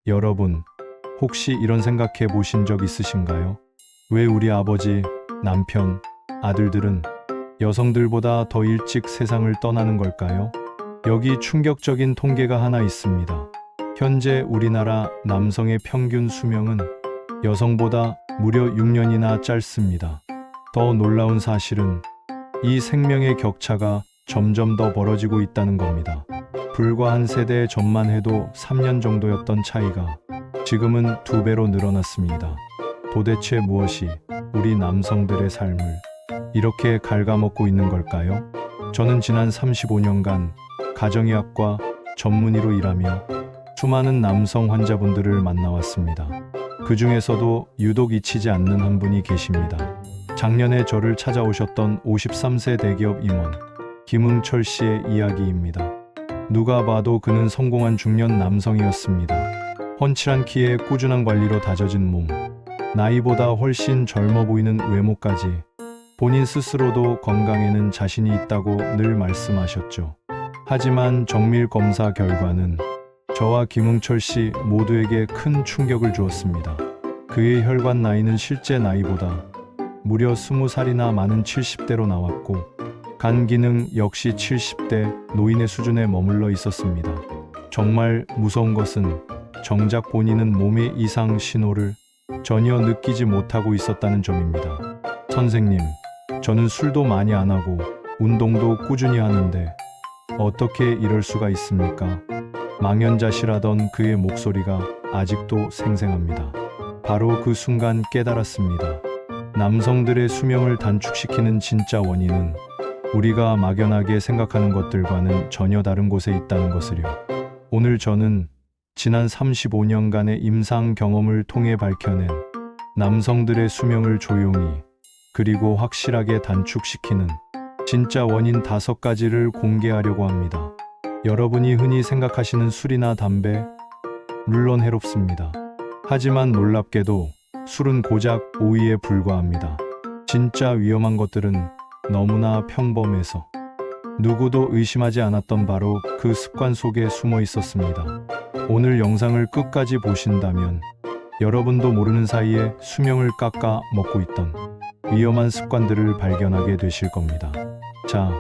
여러분, 혹시 이런 생각해 보신 적 있으신가요? 왜 우리 아버지, 남편, 아들들은 여성들보다 더 일찍 세상을 떠나는 걸까요? 여기 충격적인 통계가 하나 있습니다. 현재 우리나라 남성의 평균 수명은 여성보다 무려 6년이나 짧습니다. 더 놀라운 사실은 이 생명의 격차가 점점 더 벌어지고 있다는 겁니다. 불과 한 세대 전만 해도 3년 정도였던 차이가 지금은 2배로 늘어났습니다. 도대체 무엇이 우리 남성들의 삶을 이렇게 갉아먹고 있는 걸까요? 저는 지난 35년간 가정의학과 전문의로 일하며 수많은 남성 환자분들을 만나왔습니다. 그 중에서도 유독 잊히지 않는 한 분이 계십니다. 작년에 저를 찾아오셨던 53세 대기업 임원 김응철 씨의 이야기입니다. 누가 봐도 그는 성공한 중년 남성이었습니다. 훤칠한 키에 꾸준한 관리로 다져진 몸, 나이보다 훨씬 젊어 보이는 외모까지 본인 스스로도 건강에는 자신이 있다고 늘 말씀하셨죠. 하지만 정밀 검사 결과는 저와 김응철 씨 모두에게 큰 충격을 주었습니다. 그의 혈관 나이는 실제 나이보다 무려 20살이나 많은 70대로 나왔고 간 기능 역시 70대 노인의 수준에 머물러 있었습니다. 정말 무서운 것은 정작 본인은 몸의 이상 신호를 전혀 느끼지 못하고 있었다는 점입니다. 선생님, 저는 술도 많이 안 하고 운동도 꾸준히 하는데 어떻게 이럴 수가 있습니까? 망연자실하던 그의 목소리가 아직도 생생합니다. 바로 그 순간 깨달았습니다. 남성들의 수명을 단축시키는 진짜 원인은 우리가 막연하게 생각하는 것들과는 전혀 다른 곳에 있다는 것을요. 오늘 저는 지난 35년간의 임상 경험을 통해 밝혀낸 남성들의 수명을 조용히 그리고 확실하게 단축시키는 진짜 원인 5가지를 공개하려고 합니다. 여러분이 흔히 생각하시는 술이나 담배, 물론 해롭습니다. 하지만 놀랍게도 술은 고작 5위에 불과합니다. 진짜 위험한 것들은 너무나 평범해서 누구도 의심하지 않았던 바로 그 습관 속에 숨어 있었습니다. 오늘 영상을 끝까지 보신다면 여러분도 모르는 사이에 수명을 깎아 먹고 있던 위험한 습관들을 발견하게 되실 겁니다. 자,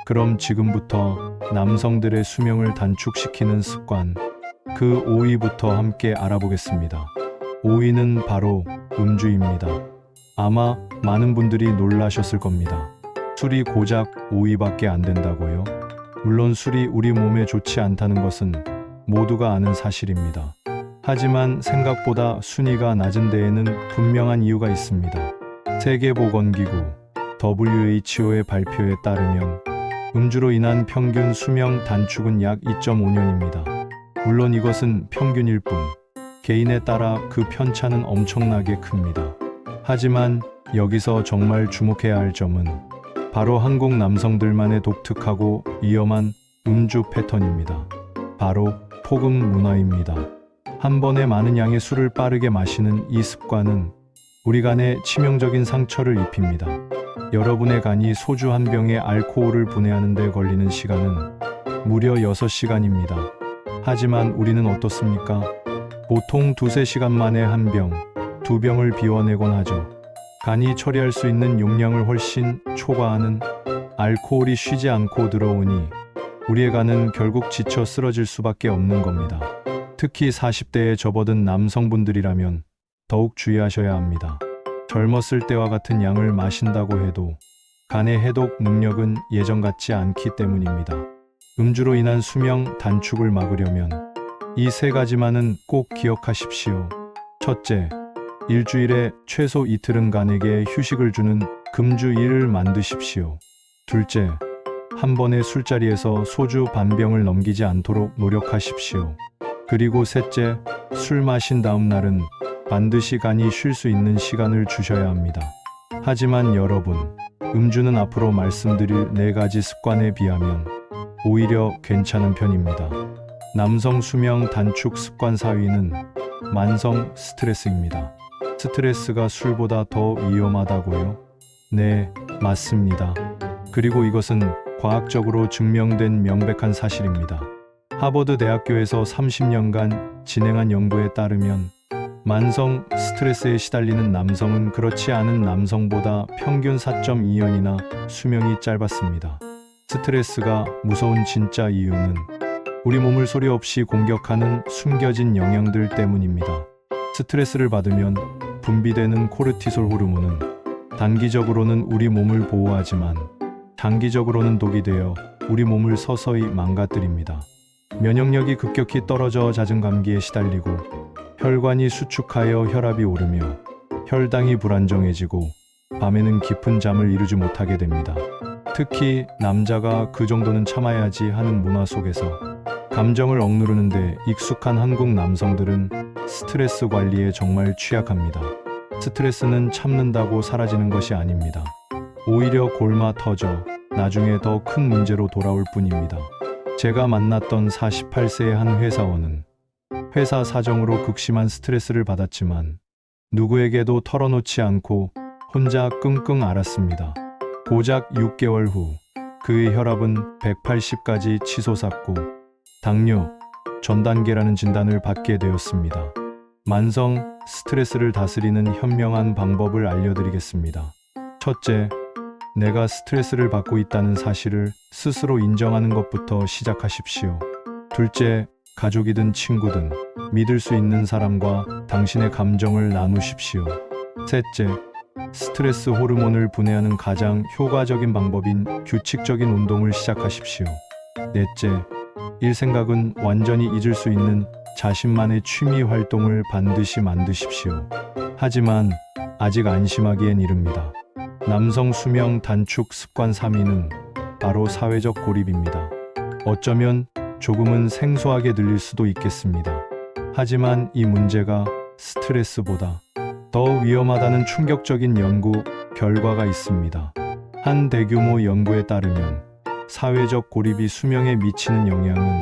그럼 지금부터 남성들의 수명을 단축시키는 습관, 그 5위부터 함께 알아보겠습니다. 5위는 바로 음주입니다. 아마 많은 분들이 놀라셨을 겁니다. 술이 고작 5위밖에 안 된다고요? 물론 술이 우리 몸에 좋지 않다는 것은 모두가 아는 사실입니다. 하지만 생각보다 순위가 낮은 데에는 분명한 이유가 있습니다. 세계보건기구 WHO의 발표에 따르면 음주로 인한 평균 수명 단축은 약 2.5년입니다. 물론 이것은 평균일 뿐, 개인에 따라 그 편차는 엄청나게 큽니다. 하지만 여기서 정말 주목해야 할 점은 바로 한국 남성들만의 독특하고 위험한 음주 패턴입니다. 바로 폭음 문화입니다. 한 번에 많은 양의 술을 빠르게 마시는 이 습관은 우리 간에 치명적인 상처를 입힙니다. 여러분의 간이 소주 한 병에 알코올을 분해하는 데 걸리는 시간은 무려 6시간입니다. 하지만 우리는 어떻습니까? 보통 2~3시간 만에 한 병, 2병을 비워내곤 하죠. 간이 처리할 수 있는 용량을 훨씬 초과하는 알코올이 쉬지 않고 들어오니 우리의 간은 결국 지쳐 쓰러질 수밖에 없는 겁니다. 특히 40대에 접어든 남성분들이라면 더욱 주의하셔야 합니다. 젊었을 때와 같은 양을 마신다고 해도 간의 해독 능력은 예전 같지 않기 때문입니다. 음주로 인한 수명 단축을 막으려면 이 3가지만은 꼭 기억하십시오. 첫째, 일주일에 최소 이틀은 간에게 휴식을 주는 금주일을 만드십시오. 둘째, 한 번에 술자리에서 소주 반병을 넘기지 않도록 노력하십시오. 그리고 셋째, 술 마신 다음 날은 반드시 간이 쉴 수 있는 시간을 주셔야 합니다. 하지만 여러분, 음주는 앞으로 말씀드릴 4가지 습관에 비하면 오히려 괜찮은 편입니다. 남성 수명 단축 습관 4위는 만성 스트레스입니다. 스트레스가 술보다 더 위험하다고요? 네, 맞습니다. 그리고 이것은 과학적으로 증명된 명백한 사실입니다. 하버드 대학교에서 30년간 진행한 연구에 따르면 만성 스트레스에 시달리는 남성은 그렇지 않은 남성보다 평균 4.2년이나 수명이 짧았습니다. 스트레스가 무서운 진짜 이유는 우리 몸을 소리 없이 공격하는 숨겨진 영향들 때문입니다. 스트레스를 받으면 분비되는 코르티솔 호르몬은 단기적으로는 우리 몸을 보호하지만 장기적으로는 독이 되어 우리 몸을 서서히 망가뜨립니다. 면역력이 급격히 떨어져 잦은 감기에 시달리고 혈관이 수축하여 혈압이 오르며 혈당이 불안정해지고 밤에는 깊은 잠을 이루지 못하게 됩니다. 특히 남자가 그 정도는 참아야지 하는 문화 속에서 감정을 억누르는데 익숙한 한국 남성들은 스트레스 관리에 정말 취약합니다. 스트레스는 참는다고 사라지는 것이 아닙니다. 오히려 골마 터져 나중에 더 큰 문제로 돌아올 뿐입니다. 제가 만났던 48세의 한 회사원은 회사 사정으로 극심한 스트레스를 받았지만 누구에게도 털어놓지 않고 혼자 끙끙 앓았습니다. 고작 6개월 후 그의 혈압은 180까지 치솟았고 당뇨 전 단계라는 진단을 받게 되었습니다. 만성 스트레스를 다스리는 현명한 방법을 알려드리겠습니다. 첫째, 내가 스트레스를 받고 있다는 사실을 스스로 인정하는 것부터 시작하십시오. 둘째, 가족이든 친구든 믿을 수 있는 사람과 당신의 감정을 나누십시오. 셋째, 스트레스 호르몬을 분해하는 가장 효과적인 방법인 규칙적인 운동을 시작하십시오. 넷째, 일 생각은 완전히 잊을 수 있는 자신만의 취미 활동을 반드시 만드십시오. 하지만 아직 안심하기엔 이릅니다. 남성 수명 단축 습관 3위는 바로 사회적 고립입니다. 어쩌면 조금은 생소하게 들릴 수도 있겠습니다. 하지만 이 문제가 스트레스보다 더 위험하다는 충격적인 연구 결과가 있습니다. 한 대규모 연구에 따르면 사회적 고립이 수명에 미치는 영향은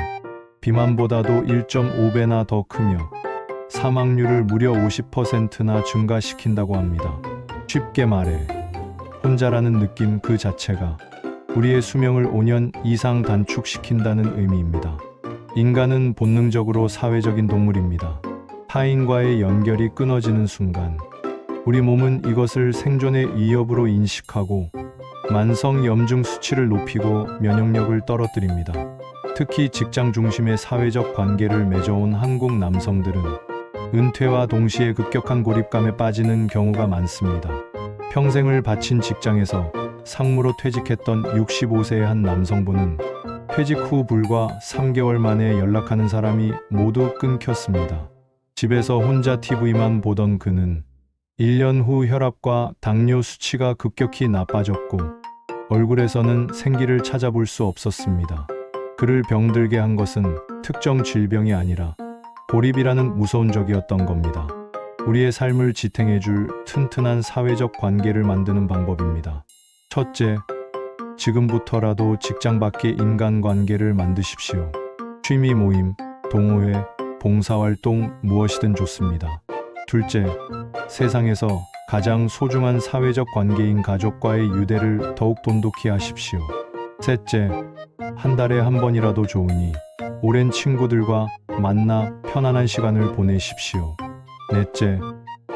비만보다도 1.5배나 더 크며 사망률을 무려 50%나 증가시킨다고 합니다. 쉽게 말해 혼자라는 느낌 그 자체가 우리의 수명을 5년 이상 단축시킨다는 의미입니다. 인간은 본능적으로 사회적인 동물입니다. 타인과의 연결이 끊어지는 순간 우리 몸은 이것을 생존의 위협으로 인식하고 만성 염증 수치를 높이고 면역력을 떨어뜨립니다. 특히 직장 중심의 사회적 관계를 맺어온 한국 남성들은 은퇴와 동시에 급격한 고립감에 빠지는 경우가 많습니다. 평생을 바친 직장에서 상무로 퇴직했던 65세의 한 남성분은 퇴직 후 불과 3개월 만에 연락하는 사람이 모두 끊겼습니다. 집에서 혼자 TV만 보던 그는 1년 후 혈압과 당뇨 수치가 급격히 나빠졌고 얼굴에서는 생기를 찾아볼 수 없었습니다. 그를 병들게 한 것은 특정 질병이 아니라 고립이라는 무서운 적이었던 겁니다. 우리의 삶을 지탱해줄 튼튼한 사회적 관계를 만드는 방법입니다. 첫째, 지금부터라도 직장 밖의 인간관계를 만드십시오. 취미 모임, 동호회, 봉사활동 무엇이든 좋습니다. 둘째, 세상에서 가장 소중한 사회적 관계인 가족과의 유대를 더욱 돈독히 하십시오. 셋째, 한 달에 한 번이라도 좋으니 오랜 친구들과 만나 편안한 시간을 보내십시오. 넷째,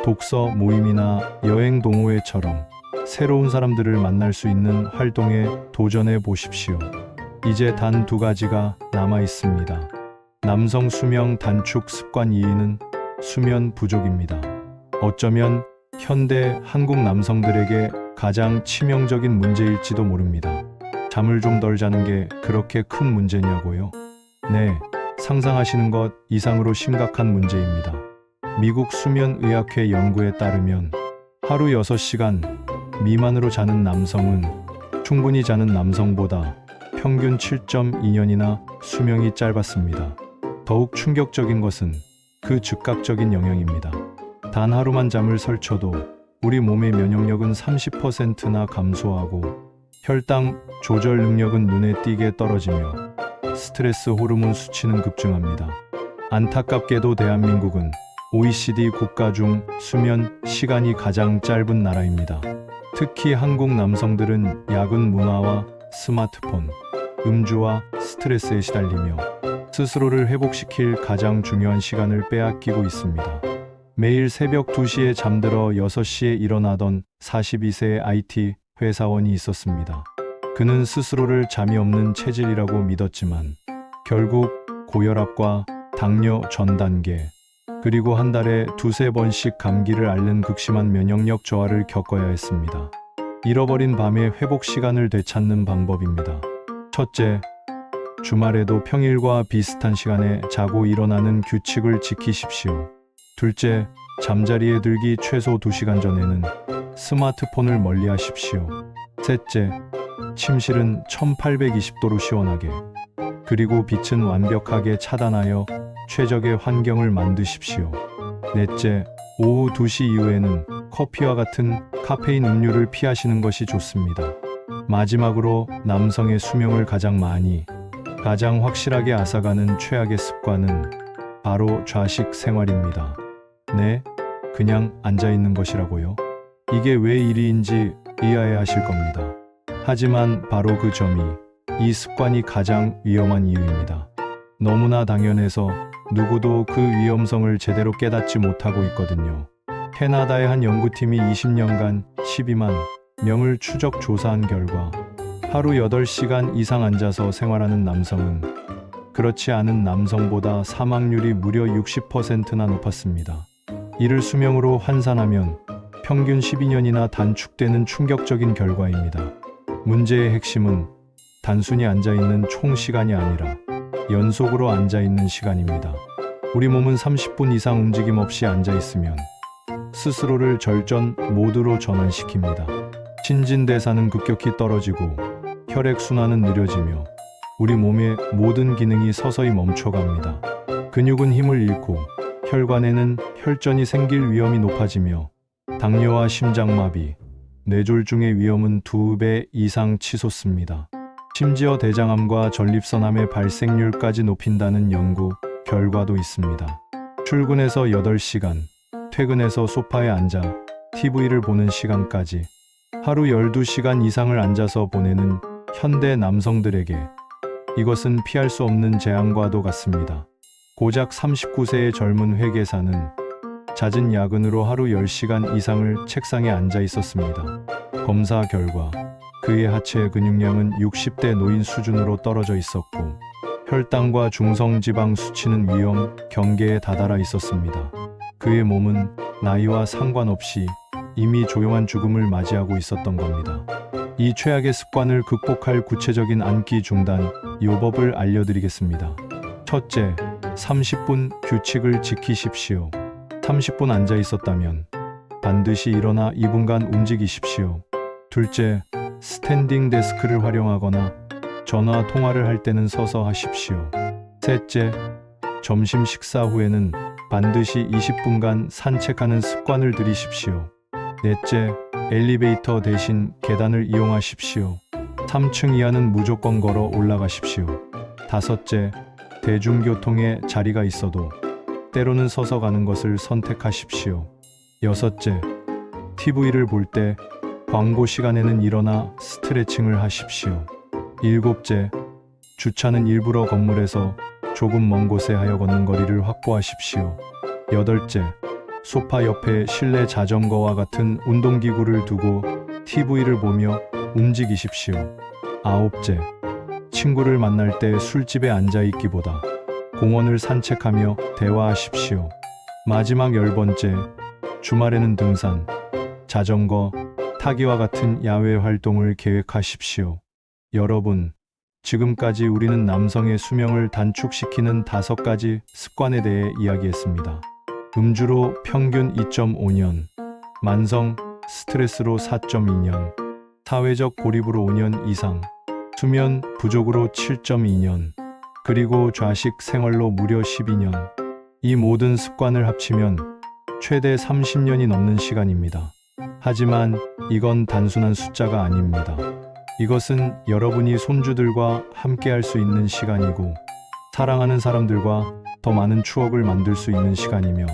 독서 모임이나 여행 동호회처럼 새로운 사람들을 만날 수 있는 활동에 도전해 보십시오. 이제 단 2가지가 남아 있습니다. 남성 수명 단축 습관 2위는 수면 부족입니다. 어쩌면 현대 한국 남성들에게 가장 치명적인 문제일지도 모릅니다. 잠을 좀 덜 자는 게 그렇게 큰 문제냐고요? 네, 상상하시는 것 이상으로 심각한 문제입니다. 미국 수면의학회 연구에 따르면 하루 6시간 미만으로 자는 남성은 충분히 자는 남성보다 평균 7.2년이나 수명이 짧았습니다. 더욱 충격적인 것은 그 즉각적인 영향입니다. 단 하루만 잠을 설쳐도 우리 몸의 면역력은 30%나 감소하고 혈당 조절 능력은 눈에 띄게 떨어지며 스트레스 호르몬 수치는 급증합니다. 안타깝게도 대한민국은 OECD 국가 중 수면 시간이 가장 짧은 나라입니다. 특히 한국 남성들은 야근 문화와 스마트폰, 음주와 스트레스에 시달리며 스스로를 회복시킬 가장 중요한 시간을 빼앗기고 있습니다. 매일 새벽 2시에 잠들어 6시에 일어나던 42세의 IT 회사원이 있었습니다. 그는 스스로를 잠이 없는 체질이라고 믿었지만 결국 고혈압과 당뇨 전 단계, 그리고 한 달에 2~3번씩 감기를 앓는 극심한 면역력 저하를 겪어야 했습니다. 잃어버린 밤의 회복 시간을 되찾는 방법입니다. 첫째, 주말에도 평일과 비슷한 시간에 자고 일어나는 규칙을 지키십시오. 둘째, 잠자리에 들기 최소 2시간 전에는 스마트폰을 멀리 하십시오. 셋째, 침실은 1820도로 시원하게, 그리고 빛은 완벽하게 차단하여 최적의 환경을 만드십시오. 넷째, 오후 2시 이후에는 커피와 같은 카페인 음료를 피하시는 것이 좋습니다. 마지막으로 남성의 수명을 가장 확실하게 앗아가는 최악의 습관은 바로 좌식 생활입니다. 네, 그냥 앉아있는 것이라고요? 이게 왜 일인지 이해해야 하실 겁니다. 하지만 바로 그 점이 이 습관이 가장 위험한 이유입니다. 너무나 당연해서 누구도 그 위험성을 제대로 깨닫지 못하고 있거든요. 캐나다의 한 연구팀이 20년간 12만 명을 추적 조사한 결과 하루 8시간 이상 앉아서 생활하는 남성은 그렇지 않은 남성보다 사망률이 무려 60%나 높았습니다. 이를 수명으로 환산하면 평균 12년이나 단축되는 충격적인 결과입니다. 문제의 핵심은 단순히 앉아있는 총 시간이 아니라 연속으로 앉아있는 시간입니다. 우리 몸은 30분 이상 움직임 없이 앉아있으면 스스로를 절전 모드로 전환시킵니다. 신진대사는 급격히 떨어지고 혈액순환은 느려지며 우리 몸의 모든 기능이 서서히 멈춰갑니다. 근육은 힘을 잃고 혈관에는 혈전이 생길 위험이 높아지며 당뇨와 심장마비, 뇌졸중의 위험은 2배 이상 치솟습니다. 심지어 대장암과 전립선암의 발생률까지 높인다는 연구 결과도 있습니다. 출근해서 8시간, 퇴근해서 소파에 앉아 TV를 보는 시간까지 하루 12시간 이상을 앉아서 보내는 현대 남성들에게 이것은 피할 수 없는 재앙과도 같습니다. 고작 39세의 젊은 회계사는 잦은 야근으로 하루 10시간 이상을 책상에 앉아 있었습니다. 검사 결과 그의 하체 근육량은 60대 노인 수준으로 떨어져 있었고 혈당과 중성지방 수치는 위험 경계에 다다라 있었습니다. 그의 몸은 나이와 상관없이 이미 조용한 죽음을 맞이하고 있었던 겁니다. 이 최악의 습관을 극복할 구체적인 앉기 중단 요법을 알려드리겠습니다. 첫째, 30분 규칙을 지키십시오. 30분 앉아 있었다면 반드시 일어나 2분간 움직이십시오. 둘째, 스탠딩 데스크를 활용하거나 전화 통화를 할 때는 서서 하십시오. 셋째, 점심 식사 후에는 반드시 20분간 산책하는 습관을 들이십시오. 넷째, 엘리베이터 대신 계단을 이용하십시오. 3층 이하는 무조건 걸어 올라가십시오. 다섯째, 대중교통에 자리가 있어도 때로는 서서 가는 것을 선택하십시오. 여섯째, TV를 볼 때 광고 시간에는 일어나 스트레칭을 하십시오. 일곱째, 주차는 일부러 건물에서 조금 먼 곳에 하여 걷는 거리를 확보하십시오. 여덟째, 소파 옆에 실내 자전거와 같은 운동기구를 두고 TV를 보며 움직이십시오. 아홉째, 친구를 만날 때 술집에 앉아있기보다 공원을 산책하며 대화하십시오. 마지막 10번째, 주말에는 등산, 자전거, 타기와 같은 야외 활동을 계획하십시오. 여러분, 지금까지 우리는 남성의 수명을 단축시키는 5가지 습관에 대해 이야기했습니다. 음주로 평균 2.5년, 만성 스트레스로 4.2년, 사회적 고립으로 5년 이상, 수면 부족으로 7.2년, 그리고 좌식 생활로 무려 12년. 이 모든 습관을 합치면 최대 30년이 넘는 시간입니다. 하지만 이건 단순한 숫자가 아닙니다. 이것은 여러분이 손주들과 함께 할 수 있는 시간이고 사랑하는 사람들과 더 많은 추억을 만들 수 있는 시간이며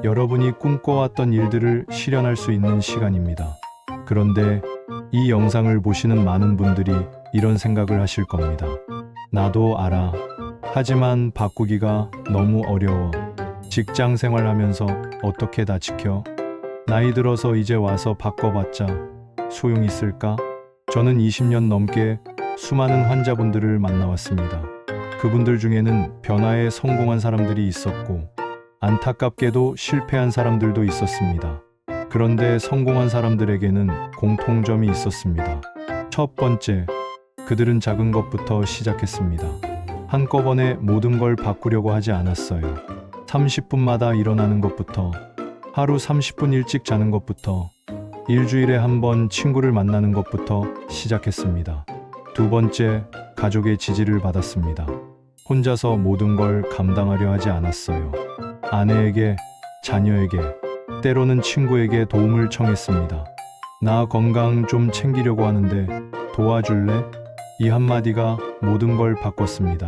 여러분이 꿈꿔왔던 일들을 실현할 수 있는 시간입니다. 그런데 이 영상을 보시는 많은 분들이 이런 생각을 하실 겁니다. 나도 알아. 하지만 바꾸기가 너무 어려워. 직장 생활하면서 어떻게 다 지켜? 나이 들어서 이제 와서 바꿔봤자 소용 있을까? 저는 20년 넘게 수많은 환자분들을 만나왔습니다. 그분들 중에는 변화에 성공한 사람들이 있었고 안타깝게도 실패한 사람들도 있었습니다. 그런데 성공한 사람들에게는 공통점이 있었습니다. 첫 번째, 그들은 작은 것부터 시작했습니다. 한꺼번에 모든 걸 바꾸려고 하지 않았어요. 30분마다 일어나는 것부터, 하루 30분 일찍 자는 것부터, 일주일에 한 번 친구를 만나는 것부터 시작했습니다. 두 번째, 가족의 지지를 받았습니다. 혼자서 모든 걸 감당하려 하지 않았어요. 아내에게, 자녀에게, 때로는 친구에게 도움을 청했습니다. 나 건강 좀 챙기려고 하는데 도와줄래? 이 한마디가 모든 걸 바꿨습니다.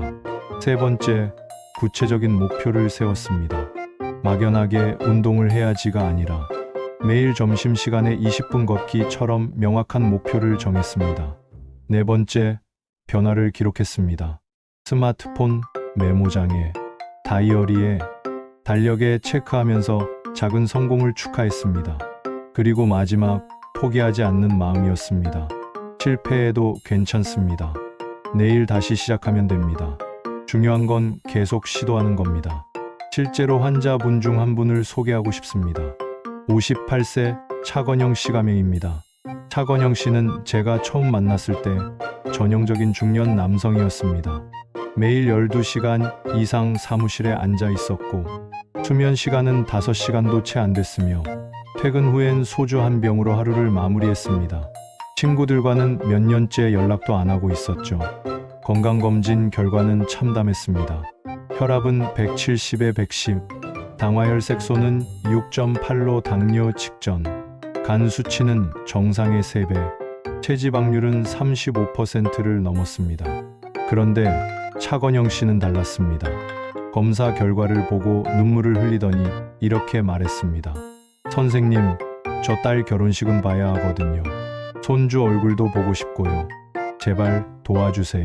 세 번째, 구체적인 목표를 세웠습니다. 막연하게 운동을 해야지가 아니라 매일 점심시간에 20분 걷기처럼 명확한 목표를 정했습니다. 네 번째, 변화를 기록했습니다. 스마트폰, 메모장에, 다이어리에, 달력에 체크하면서 작은 성공을 축하했습니다. 그리고 마지막, 포기하지 않는 마음이었습니다. 실패해도 괜찮습니다. 내일 다시 시작하면 됩니다. 중요한 건 계속 시도하는 겁니다. 실제로 환자분 중 한 분을 소개하고 싶습니다. 58세 차건영 씨 가명입니다. 차건영 씨는 제가 처음 만났을 때 전형적인 중년 남성이었습니다. 매일 12시간 이상 사무실에 앉아 있었고 수면 시간은 5시간도 채 안 됐으며 퇴근 후엔 소주 한 병으로 하루를 마무리했습니다. 친구들과는 몇 년째 연락도 안 하고 있었죠. 건강검진 결과는 참담했습니다. 혈압은 170에 110, 당화혈색소는 6.8로 당뇨 직전, 간 수치는 정상의 3배, 체지방률은 35%를 넘었습니다. 그런데 차건영 씨는 달랐습니다. 검사 결과를 보고 눈물을 흘리더니 이렇게 말했습니다. 선생님, 저 딸 결혼식은 봐야 하거든요. 손주 얼굴도 보고 싶고요. 제발 도와주세요.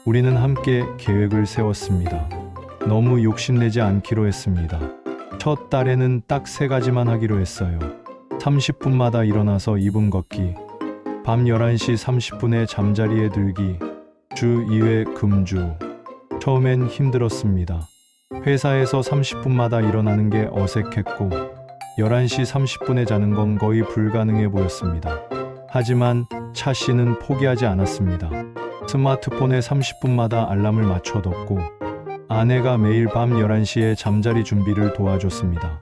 우리는 함께 계획을 세웠습니다. 너무 욕심내지 않기로 했습니다. 첫 달에는 딱 3가지만 하기로 했어요. 30분마다 일어나서 2분 걷기, 밤 11시 30분에 잠자리에 들기, 주 2회 금주. 처음엔 힘들었습니다. 회사에서 30분마다 일어나는 게 어색했고 11시 30분에 자는 건 거의 불가능해 보였습니다. 하지만 차 씨는 포기하지 않았습니다. 스마트폰에 30분마다 알람을 맞춰뒀고 아내가 매일 밤 11시에 잠자리 준비를 도와줬습니다.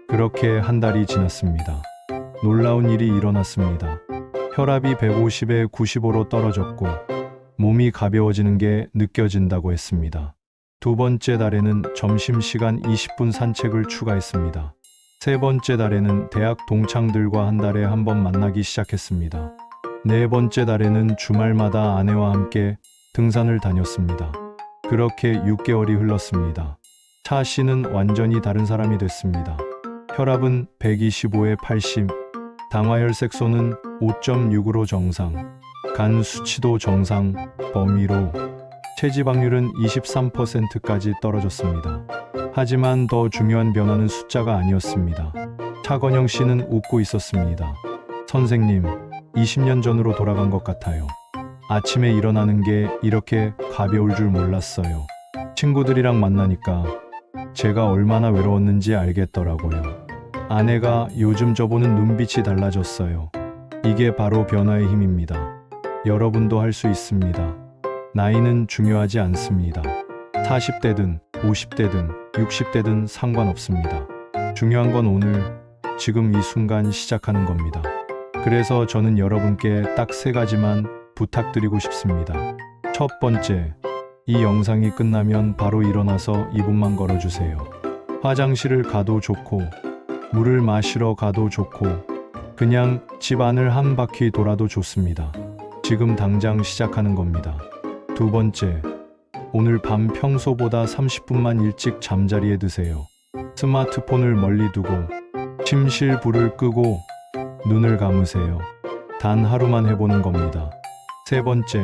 그렇게 한 달이 지났습니다. 놀라운 일이 일어났습니다. 혈압이 150에 95로 떨어졌고 몸이 가벼워지는 게 느껴진다고 했습니다. 두 번째 달에는 점심시간 20분 산책을 추가했습니다. 세 번째 달에는 대학 동창들과 한 달에 한 번 만나기 시작했습니다. 네 번째 달에는 주말마다 아내와 함께 등산을 다녔습니다. 그렇게 6개월이 흘렀습니다. 차 씨는 완전히 다른 사람이 됐습니다. 혈압은 125에 80, 당화혈색소는 5.6으로 정상, 간 수치도 정상 범위로, 체지방률은 23%까지 떨어졌습니다. 하지만 더 중요한 변화는 숫자가 아니었습니다. 차건영 씨는 웃고 있었습니다. 선생님, 20년 전으로 돌아간 것 같아요. 아침에 일어나는 게 이렇게 가벼울 줄 몰랐어요. 친구들이랑 만나니까 제가 얼마나 외로웠는지 알겠더라고요. 아내가 요즘 저보는 눈빛이 달라졌어요. 이게 바로 변화의 힘입니다. 여러분도 할 수 있습니다. 나이는 중요하지 않습니다. 40대든 50대든 60대든 상관없습니다. 중요한 건 오늘, 지금 이 순간 시작하는 겁니다. 그래서 저는 여러분께 딱 3가지만 부탁드리고 싶습니다. 첫 번째, 이 영상이 끝나면 바로 일어나서 2분만 걸어주세요. 화장실을 가도 좋고, 물을 마시러 가도 좋고, 그냥 집 안을 한 바퀴 돌아도 좋습니다. 지금 당장 시작하는 겁니다. 두 번째, 오늘 밤 평소보다 30분만 일찍 잠자리에 드세요. 스마트폰을 멀리 두고 침실 불을 끄고 눈을 감으세요. 단 하루만 해보는 겁니다. 세 번째,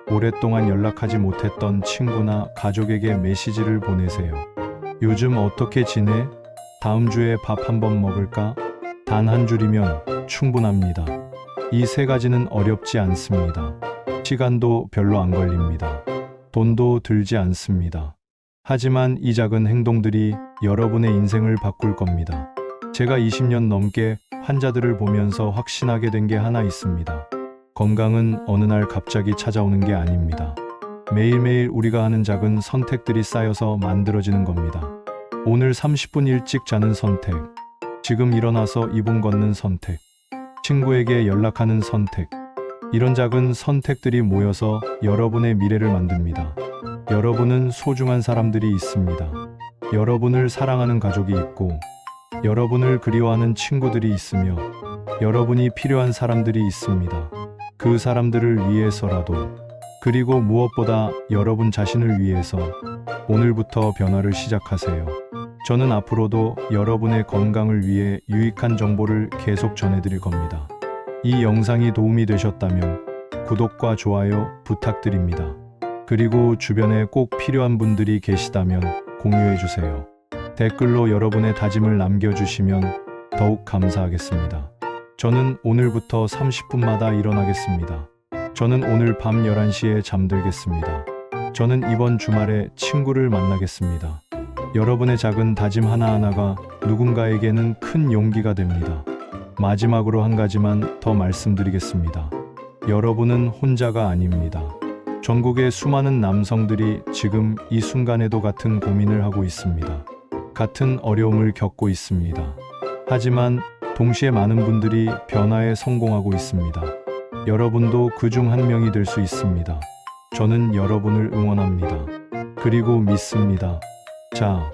오랫동안 연락하지 못했던 친구나 가족에게 메시지를 보내세요. 요즘 어떻게 지내? 다음 주에 밥 한번 먹을까? 단 한 줄이면 충분합니다. 이 세 가지는 어렵지 않습니다. 시간도 별로 안 걸립니다. 돈도 들지 않습니다. 하지만 이 작은 행동들이 여러분의 인생을 바꿀 겁니다. 제가 20년 넘게 환자들을 보면서 확신하게 된 게 하나 있습니다. 건강은 어느 날 갑자기 찾아오는 게 아닙니다. 매일매일 우리가 하는 작은 선택들이 쌓여서 만들어지는 겁니다. 오늘 30분 일찍 자는 선택, 지금 일어나서 2분 걷는 선택, 친구에게 연락하는 선택, 이런 작은 선택들이 모여서 여러분의 미래를 만듭니다. 여러분은 소중한 사람들이 있습니다. 여러분을 사랑하는 가족이 있고, 여러분을 그리워하는 친구들이 있으며, 여러분이 필요한 사람들이 있습니다. 그 사람들을 위해서라도, 그리고 무엇보다 여러분 자신을 위해서 오늘부터 변화를 시작하세요. 저는 앞으로도 여러분의 건강을 위해 유익한 정보를 계속 전해드릴 겁니다. 이 영상이 도움이 되셨다면 구독과 좋아요 부탁드립니다. 그리고 주변에 꼭 필요한 분들이 계시다면 공유해주세요. 댓글로 여러분의 다짐을 남겨주시면 더욱 감사하겠습니다. 저는 오늘부터 30분마다 일어나겠습니다. 저는 오늘 밤 11시에 잠들겠습니다. 저는 이번 주말에 친구를 만나겠습니다. 여러분의 작은 다짐 하나하나가 누군가에게는 큰 용기가 됩니다. 마지막으로 한 가지만 더 말씀드리겠습니다. 여러분은 혼자가 아닙니다. 전국의 수많은 남성들이 지금 이 순간에도 같은 고민을 하고 있습니다. 같은 어려움을 겪고 있습니다. 하지만 동시에 많은 분들이 변화에 성공하고 있습니다. 여러분도 그중 한 명이 될 수 있습니다. 저는 여러분을 응원합니다. 그리고 믿습니다. 자,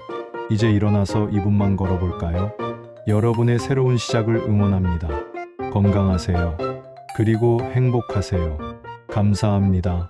이제 일어나서 2분만 걸어볼까요? 여러분의 새로운 시작을 응원합니다. 건강하세요. 그리고 행복하세요. 감사합니다.